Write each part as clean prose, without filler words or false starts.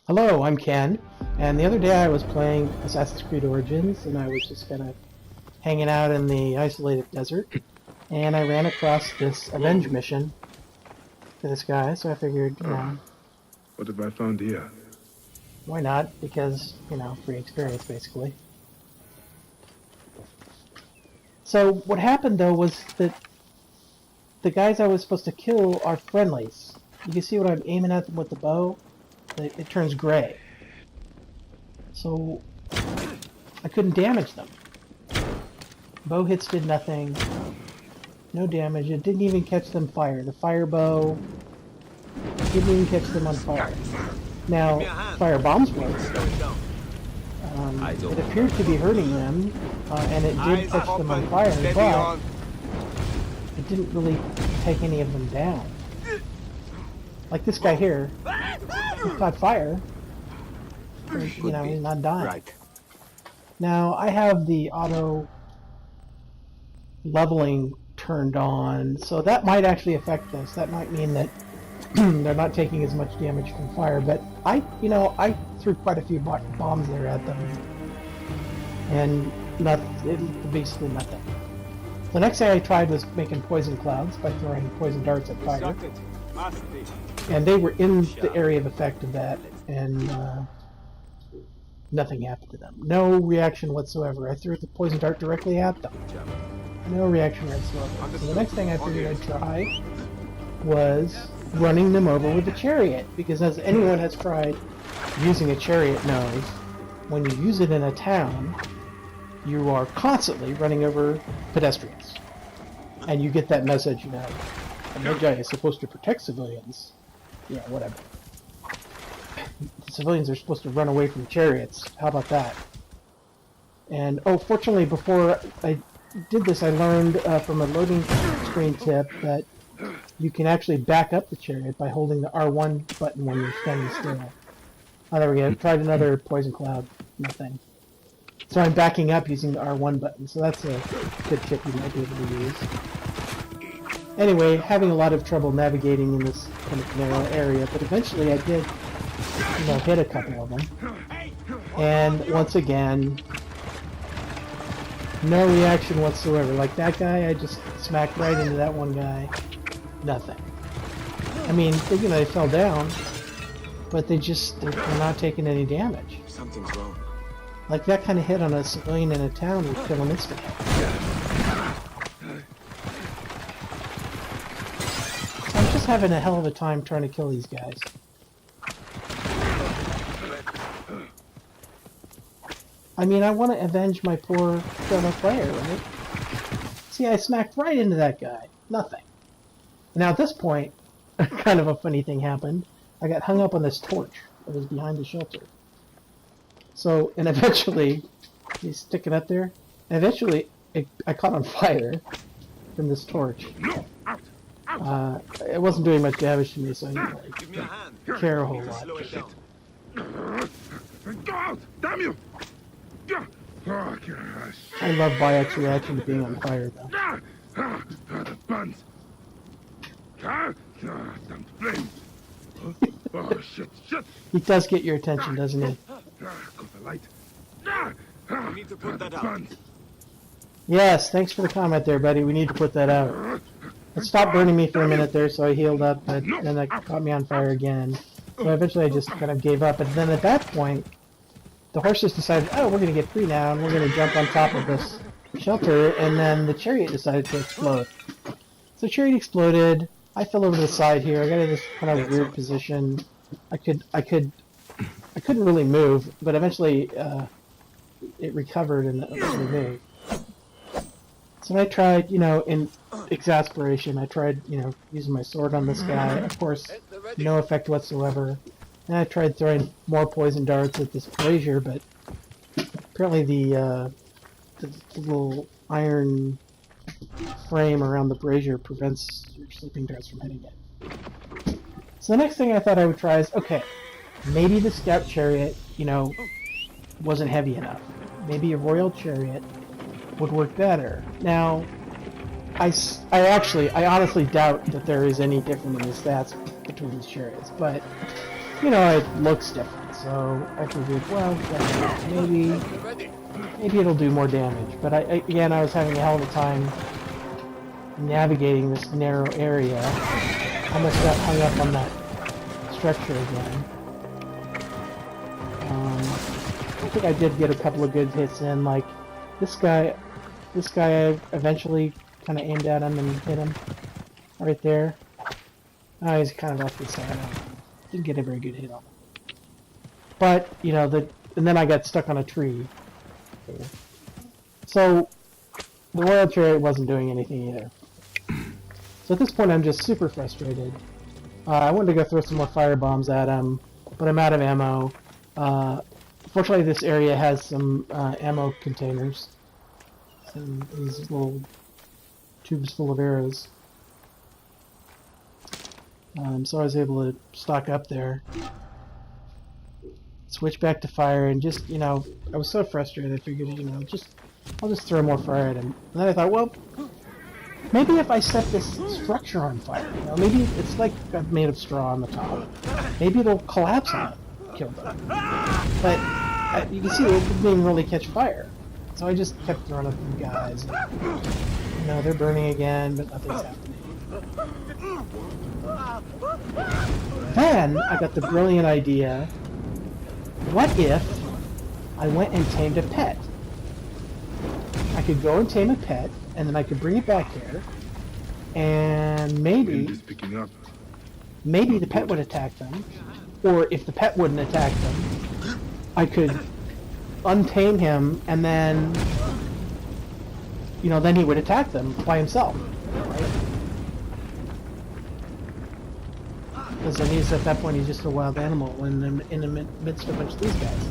Hello, I'm Ken, and the other day I was playing Assassin's Creed Origins, and I was just kind of hanging out in the isolated desert, and I ran across this Avenge mission for this guy, so I figured, What have I found here? why not? Because, free experience, basically. So what happened, though, was that the guys I was supposed to kill are friendlies. You can see when I'm aiming at them with the bow, it turns gray. So I couldn't damage them. Bow hits did nothing. No damage. It didn't even catch them fire. The fire bow didn't even catch them on fire. Now, fire bombs work. It appeared to be hurting them, and it did catch them on fire, but it didn't really take any of them down. Like this guy here, he caught fire. He's not dying. Right. Now, I have the auto leveling turned on, so that might actually affect this. That might mean that they're not taking as much damage from fire, but I threw quite a few bombs there at them, and basically nothing. The next thing I tried was making poison clouds by throwing poison darts at fire, and they were in the area of effect of that, and nothing happened to them. No reaction whatsoever. I threw the poison dart directly at them. No reaction whatsoever. So the next thing I figured I'd try was running them over with a chariot, because as anyone has tried using a chariot knows, when you use it in a town, you are constantly running over pedestrians. And you get that message, the Magi is supposed to protect civilians. Yeah, whatever. The civilians are supposed to run away from chariots. How about that? And, fortunately, before I did this, I learned from a loading screen tip that you can actually back up the chariot by holding the R1 button when you're standing still. Oh, there we go. Tried another poison cloud. Nothing. So I'm backing up using the R1 button, so that's a good tip you might be able to use. Anyway, having a lot of trouble navigating in this kind of narrow area, but eventually I did, hit a couple of them. And once again, no reaction whatsoever. Like that guy, I just smacked right into that one guy. Nothing. I mean, they fell down, but they're not taking any damage. Something's wrong. Like that kind of hit on a civilian in a town would kill him instantly. So I'm just having a hell of a time trying to kill these guys. I mean, I want to avenge my poor fellow player, right? See, I smacked right into that guy. Nothing. Now at this point, kind of a funny thing happened. I got hung up on this torch that was behind the shelter. So, and eventually, he's sticking up there, and eventually I caught on fire from this torch. It wasn't doing much damage to me, so I didn't care a whole lot. Go out! Damn you! I love Bayek's reaction to being on fire, though. The buns! Damn flames! Oh, shit! He does get your attention, doesn't he? Got the light. We need to put that out. Yes, thanks for the comment there, buddy. We need to put that out. It stopped burning me for a minute there, so I healed up, but then it caught me on fire again. So eventually I just kind of gave up, and then at that point, the horses decided, oh, we're going to get free now, and we're going to jump on top of this shelter, and then the chariot decided to explode. So the chariot exploded. I fell over to the side here. I got in this kind of weird position. I couldn't really move, but eventually it recovered and removed. So I tried, in exasperation, I tried, using my sword on this guy. Of course, no effect whatsoever. And I tried throwing more poison darts at this brazier, but apparently the little iron frame around the brazier prevents your sleeping darts from hitting it. So the next thing I thought I would try is, okay, maybe the scout chariot, wasn't heavy enough. Maybe a royal chariot would work better. Now, I honestly doubt that there is any difference in the stats between these chariots, but, it looks different. So I figured, well, maybe it'll do more damage. But again, I was having a hell of a time navigating this narrow area. I almost got hung up on that structure again. I think I did get a couple of good hits in. Like this guy I eventually kind of aimed at him and hit him right there. Oh, he's kind of off the side. Didn't get a very good hit on him. But you know, and then I got stuck on a tree. So the royal chariot wasn't doing anything either. So at this point, I'm just super frustrated. I wanted to go throw some more fire bombs at him, but I'm out of ammo. Fortunately, this area has some ammo containers. These little tubes full of arrows. So I was able to stock up there. Switch back to fire, and just, you know, I was so frustrated, I figured, you know, I'll just throw more fire at him. And then I thought, well, maybe if I set this structure on fire, you know, maybe it's like made of straw on the top. Maybe it'll collapse on it, kill them. But you can see it didn't even really catch fire. So I just kept throwing at them guys. And, you know, they're burning again, but nothing's happening. Then I got the brilliant idea. What if I went and tamed a pet? I could go and tame a pet, and then I could bring it back here, and maybe the pet would attack them, or if the pet wouldn't attack them, I could untame him, and then, you know, then he would attack them by himself, right? Because then at that point he's just a wild animal in the midst of a bunch of these guys.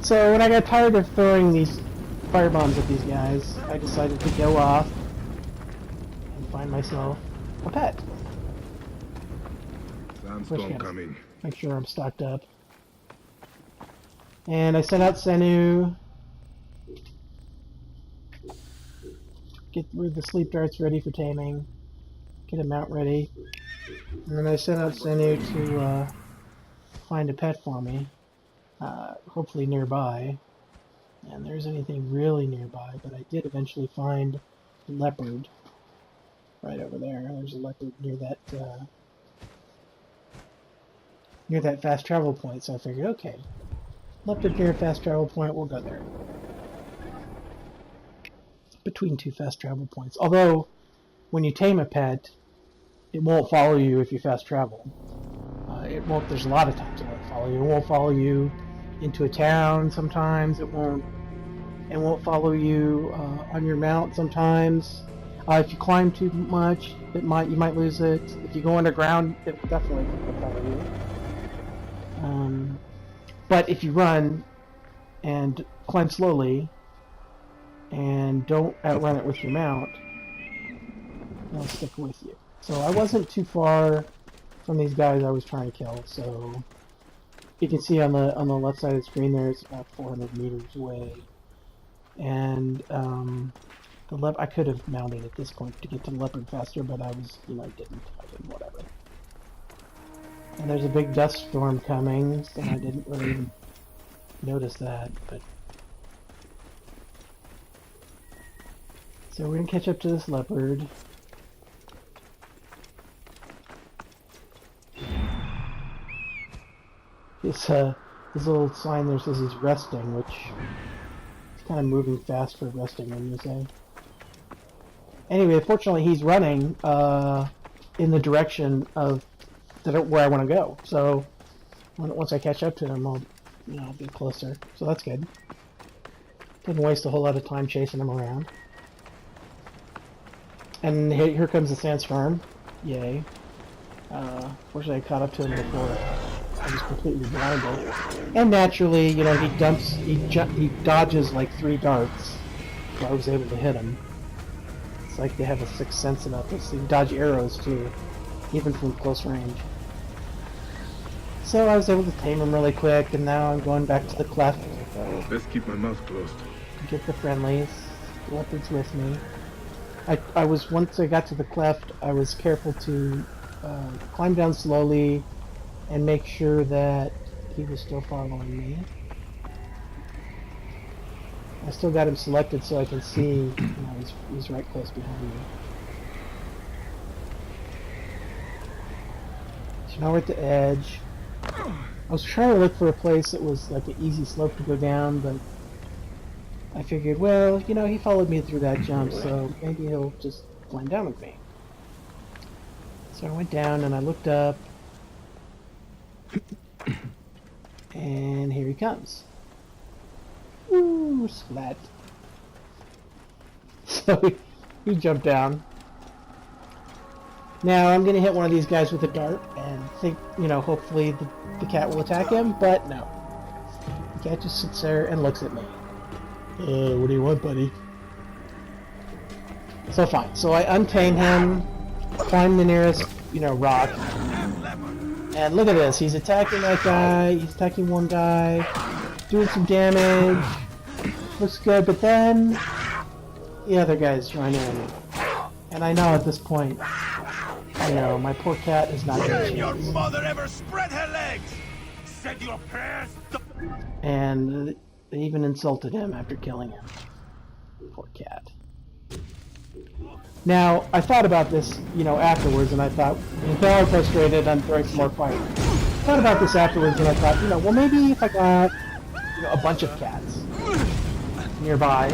So when I got tired of throwing these fire bombs at these guys, I decided to go off and find myself a pet. Sandstorm coming. Make sure I'm stocked up. And I sent out Senu. Get the sleep darts ready for taming. Get a mount ready. And then I sent out Senu to find a pet for me. Hopefully nearby. And there's anything really nearby, but I did eventually find a leopard right over there. There's a leopard near that fast travel point, so I figured, okay, leopard near a fast travel point, we'll go there. Between two fast travel points. Although, when you tame a pet, it won't follow you if you fast travel. It won't. There's a lot of times it won't follow you. It won't follow you into a town. Sometimes it won't. It won't follow you on your mount. Sometimes, if you climb too much, you might lose it. If you go underground, it definitely will follow you. But if you run and climb slowly and don't outrun it with your mount, it'll stick with you. So I wasn't too far from these guys I was trying to kill, so you can see on the left side of the screen there, it's about 400 meters away. And I could have mounted at this point to get to the leopard faster, but I didn't, whatever. And there's a big dust storm coming, so I didn't really even notice that, but so we're gonna catch up to this leopard. This little sign there says he's resting, which is kind of moving fast for resting, wouldn't you say? Anyway, fortunately he's running in the direction of where I want to go. So once I catch up to him, I'll be closer. So that's good. Didn't waste a whole lot of time chasing him around. And here comes the sandstorm. Yay. Fortunately I caught up to him before I was completely blinded. And naturally, he dodges like 3 darts, so I was able to hit him. It's like they have a sixth sense about this. They dodge arrows too, even from close range. So I was able to tame him really quick, and now I'm going back to the cleft. Best keep my mouth closed. To get the friendlies. The leopard's with me. Once I got to the cleft, I was careful to climb down slowly and make sure that he was still following me. I still got him selected so I can see, you know, he's right close behind me. So now we're at the edge. I was trying to look for a place that was like an easy slope to go down, but I figured, well, you know, he followed me through that jump, so maybe he'll just blend down with me. So I went down and I looked up, and here he comes. Ooh, splat. So he jumped down. Now I'm gonna hit one of these guys with a dart and think, you know, hopefully the cat will attack him, but no. The cat just sits there and looks at me. What do you want, buddy? So fine. So I untame him, climb the nearest, you know, rock, and look at this. He's attacking that guy. He's attacking one guy, doing some damage. Looks good, but then the other guy's joining in, and I know at this point, I know my poor cat is not going to Your chance. mother ever spread her legs? Said your prayers. And they even insulted him after killing him. Poor cat. Now, I thought about this, you know, afterwards, and I thought, now I'm frustrated, I'm throwing some more fire. I thought about this afterwards, and I thought, you know, well, maybe if I got, you know, a bunch of cats nearby,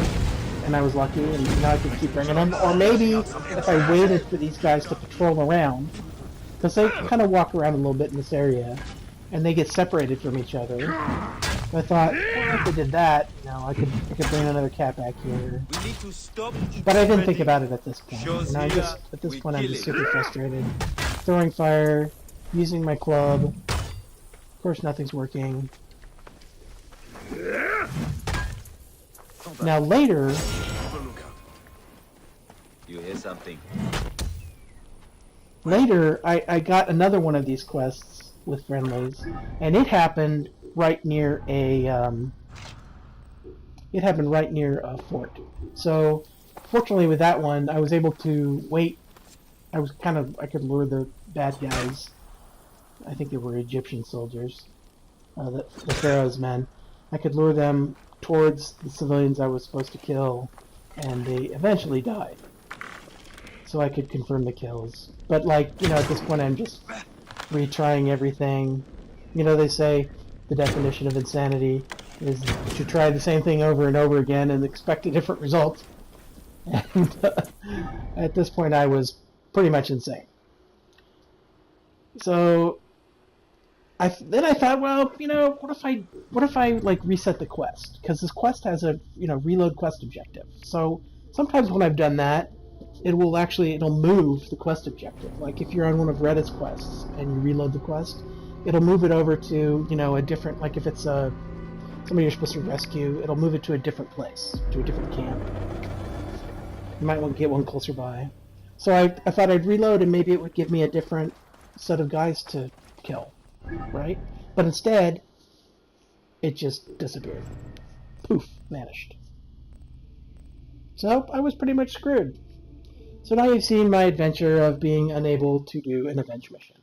and I was lucky, and you know, I could keep bringing them, or maybe if I waited for these guys to patrol around, because they kind of walk around a little bit in this area, and they get separated from each other. So I thought, well, if I did that, you know, I could bring another cat back here. We need to stop. But I didn't think about it at this point. You know, at this point I'm just super frustrated. Throwing fire, using my club. Of course nothing's working. Now later, You hear something? I got another one of these quests with Friendlies, and it happened right near a fort. So fortunately with that one, I was able to wait. I could lure the bad guys. I think they were Egyptian soldiers, the Pharaoh's men. I could lure them towards the civilians I was supposed to kill, and they eventually died. So I could confirm the kills. But like, you know, at this point I'm just retrying everything. You know, they say the definition of insanity is to try the same thing over and over again and expect a different result. And at this point I was pretty much insane. So then I thought, well, you know, what if I like reset the quest? Because this quest has a, you know, reload quest objective. So sometimes when I've done that, it'll move the quest objective. Like if you're on one of Reddit's quests and you reload the quest, it'll move it over to, you know, a different, like if it's somebody you're supposed to rescue, it'll move it to a different place, to a different camp. You might want to get one closer by. So I thought I'd reload and maybe it would give me a different set of guys to kill, right? But instead, it just disappeared. Poof, vanished. So I was pretty much screwed. So now you've seen my adventure of being unable to do an Avenge mission.